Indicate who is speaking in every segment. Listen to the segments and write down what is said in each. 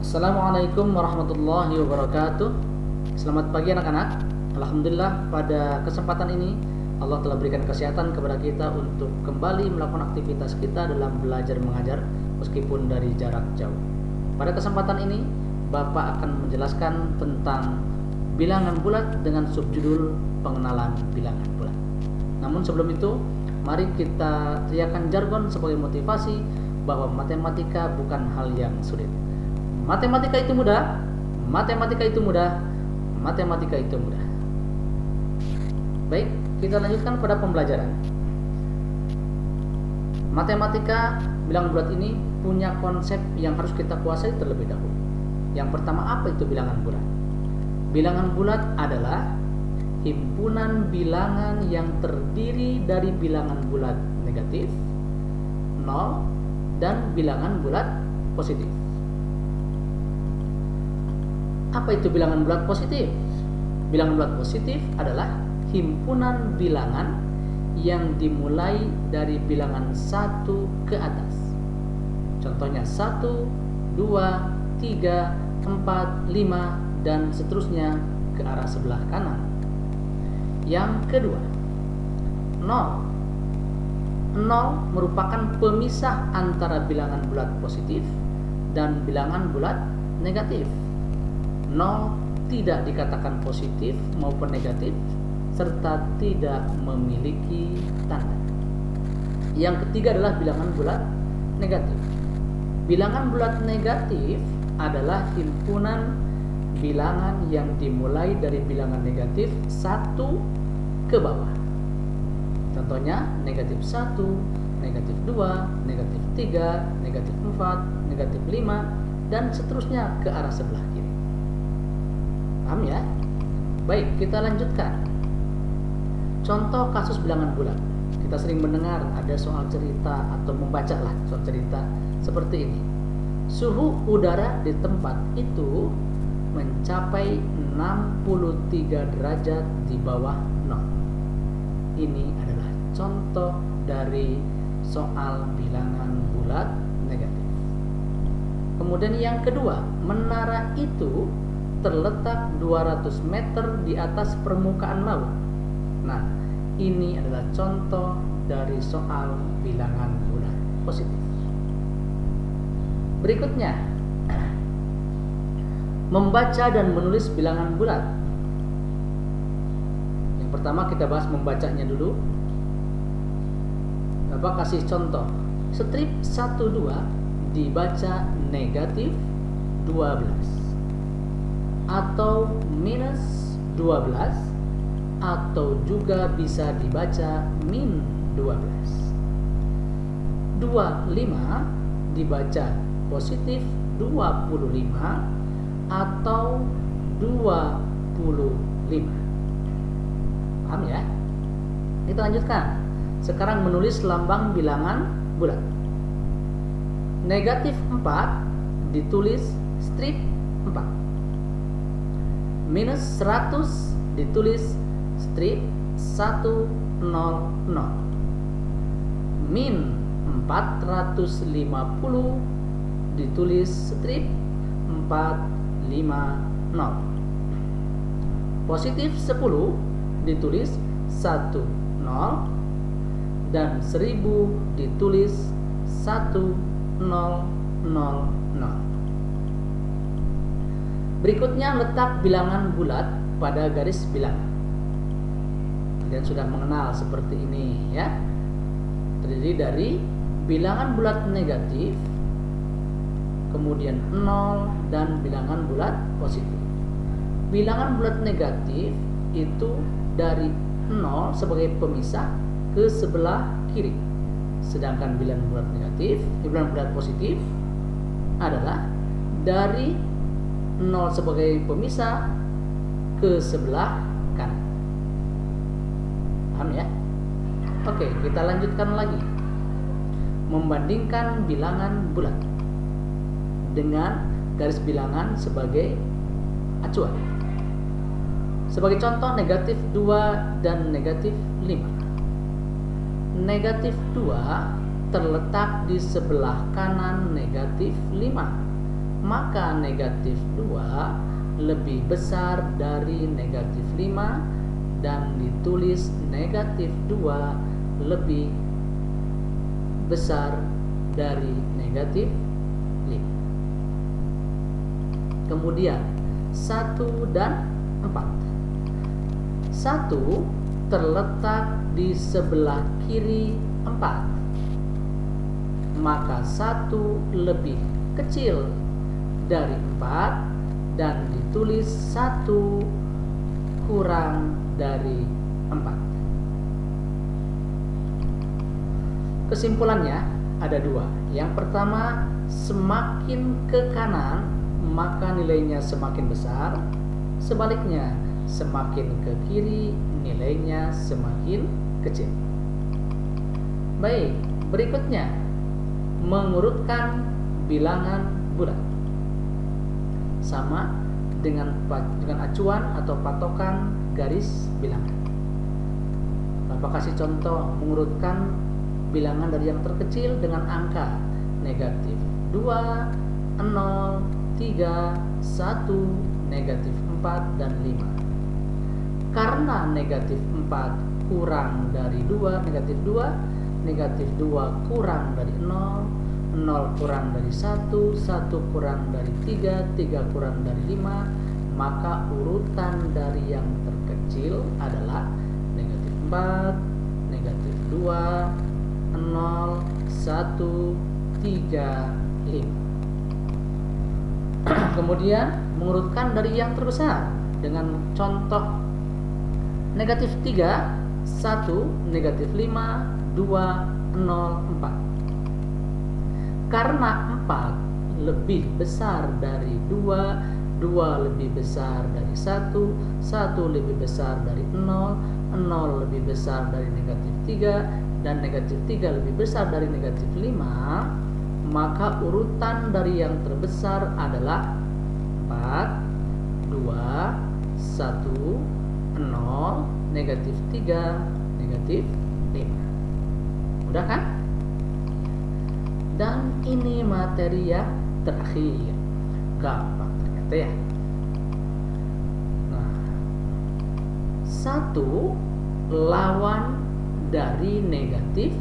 Speaker 1: Assalamualaikum warahmatullahi wabarakatuh. Selamat pagi anak-anak. Alhamdulillah pada kesempatan ini Allah telah berikan kesehatan kepada kita untuk kembali melakukan aktivitas kita dalam belajar mengajar meskipun dari jarak jauh. Pada kesempatan ini Bapak akan menjelaskan tentang bilangan bulat dengan subjudul pengenalan bilangan bulat. Namun sebelum itu, mari kita teriakan jargon sebagai motivasi bahwa matematika bukan hal yang sulit. Matematika itu mudah, matematika itu mudah, matematika itu mudah. Baik, kita lanjutkan pada pembelajaran. Matematika bilangan bulat ini punya konsep yang harus kita kuasai terlebih dahulu. Yang pertama, apa itu bilangan bulat? Bilangan bulat adalah himpunan bilangan yang terdiri dari bilangan bulat negatif, 0, dan bilangan bulat positif. Apa itu bilangan bulat positif? Bilangan bulat positif adalah himpunan bilangan yang dimulai dari bilangan 1 ke atas. Contohnya 1, 2, 3, 4, 5, dan seterusnya ke arah sebelah kanan. Yang kedua, 0. 0 merupakan pemisah antara bilangan bulat positif dan bilangan bulat negatif. 0 tidak dikatakan positif maupun negatif serta tidak memiliki tanda. Yang ketiga adalah bilangan bulat negatif. Bilangan bulat negatif adalah himpunan bilangan yang dimulai dari bilangan negatif 1 ke bawah. Contohnya negatif 1, negatif 2, negatif 3, negatif 4, negatif 5, dan seterusnya ke arah sebelah kiri. Paham ya? Baik, kita lanjutkan. Contoh kasus bilangan bulat. Kita sering mendengar ada soal cerita atau membaca lah soal cerita seperti ini. Suhu udara di tempat itu mencapai 63 derajat di bawah 0. Ini adalah contoh dari soal bilangan bulat negatif. Kemudian yang kedua, menara itu terletak 200 meter di atas permukaan laut. Nah, ini adalah contoh dari soal bilangan bulat positif. Berikutnya, membaca dan menulis bilangan bulat. Yang pertama kita bahas membacanya dulu. Bapak kasih contoh. Strip 12 dibaca negatif 12 atau minus 12 atau juga bisa dibaca min 12. 25 dibaca positif 25 atau 25. Paham ya? Kita lanjutkan. Sekarang menulis lambang bilangan bulat. Negatif 4 ditulis strip 4. Minus 100 ditulis strip 100. Min 450 ditulis strip 450. Positif 10 ditulis 10 dan 1000 ditulis 1000. Berikutnya letak bilangan bulat pada garis bilangan. Kalian sudah mengenal seperti ini ya. Terdiri dari bilangan bulat negatif, kemudian 0 dan bilangan bulat positif. Bilangan bulat negatif itu dari 0 sebagai pemisah ke sebelah kiri. Sedangkan bilangan bulat negatif, bilangan bulat positif adalah dari 0 sebagai pemisah ke sebelah kanan. Paham ya? Oke, kita lanjutkan lagi. Membandingkan bilangan bulat dengan garis bilangan sebagai acuan. Sebagai contoh, negatif 2 dan negatif 5. Negatif 2 terletak di sebelah kanan negatif 5 maka negatif 2 lebih besar dari negatif 5 dan ditulis negatif 2 lebih besar dari negatif 5. Kemudian 1 dan 4. 1 terletak di sebelah kiri 4. Maka 1 lebih kecil dari 4 dan ditulis 1 kurang dari 4. Kesimpulannya ada 2. Yang pertama, semakin ke kanan maka nilainya semakin besar. Sebaliknya, semakin ke kiri nilainya semakin kecil. Baik, berikutnya mengurutkan bilangan bulat. Sama dengan acuan atau patokan garis bilangan. Bapak kasih contoh mengurutkan bilangan dari yang terkecil dengan angka negatif 2, 0, 3, 1, negatif 4, dan 5. Karena negatif 4 kurang dari 2, negatif 2 kurang dari 0, 0 kurang dari 1, 1 kurang dari 3, 3 kurang dari 5, maka urutan dari yang terkecil adalah negatif 4, negatif 2, 0, 1, 3, 5. Kemudian mengurutkan dari yang terbesar dengan contoh negatif 3, 1, negatif 5, 2, 0, 4. Karena 4 lebih besar dari 2, 2 lebih besar dari 1, 1 lebih besar dari 0, 0 lebih besar dari negatif 3, dan negatif 3 lebih besar dari negatif 5, maka urutan dari yang terbesar adalah 4, 2, 1, 0, negatif 3, negatif 5. Mudah kan? Dan ini materi yang terakhir. Gampang ternyata ya. Nah, 1 lawan dari negatif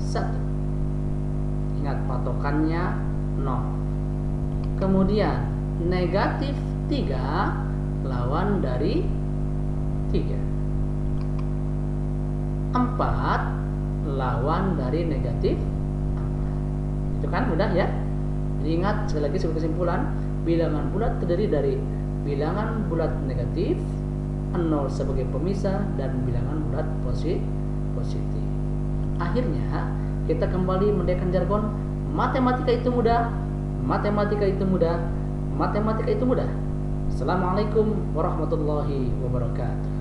Speaker 1: 1. Ingat patokannya 0. Kemudian negatif 3 lawan dari 3. 4 lawan dari negatif 4. Itu kan mudah ya. Jadi ingat sekali lagi sebagai kesimpulan, bilangan bulat terdiri dari bilangan bulat negatif, 0 sebagai pemisah, dan bilangan bulat positif. Akhirnya kita kembali mendengarkan jargon matematika itu mudah, matematika itu mudah, matematika itu mudah. Assalamualaikum warahmatullahi wabarakatuh.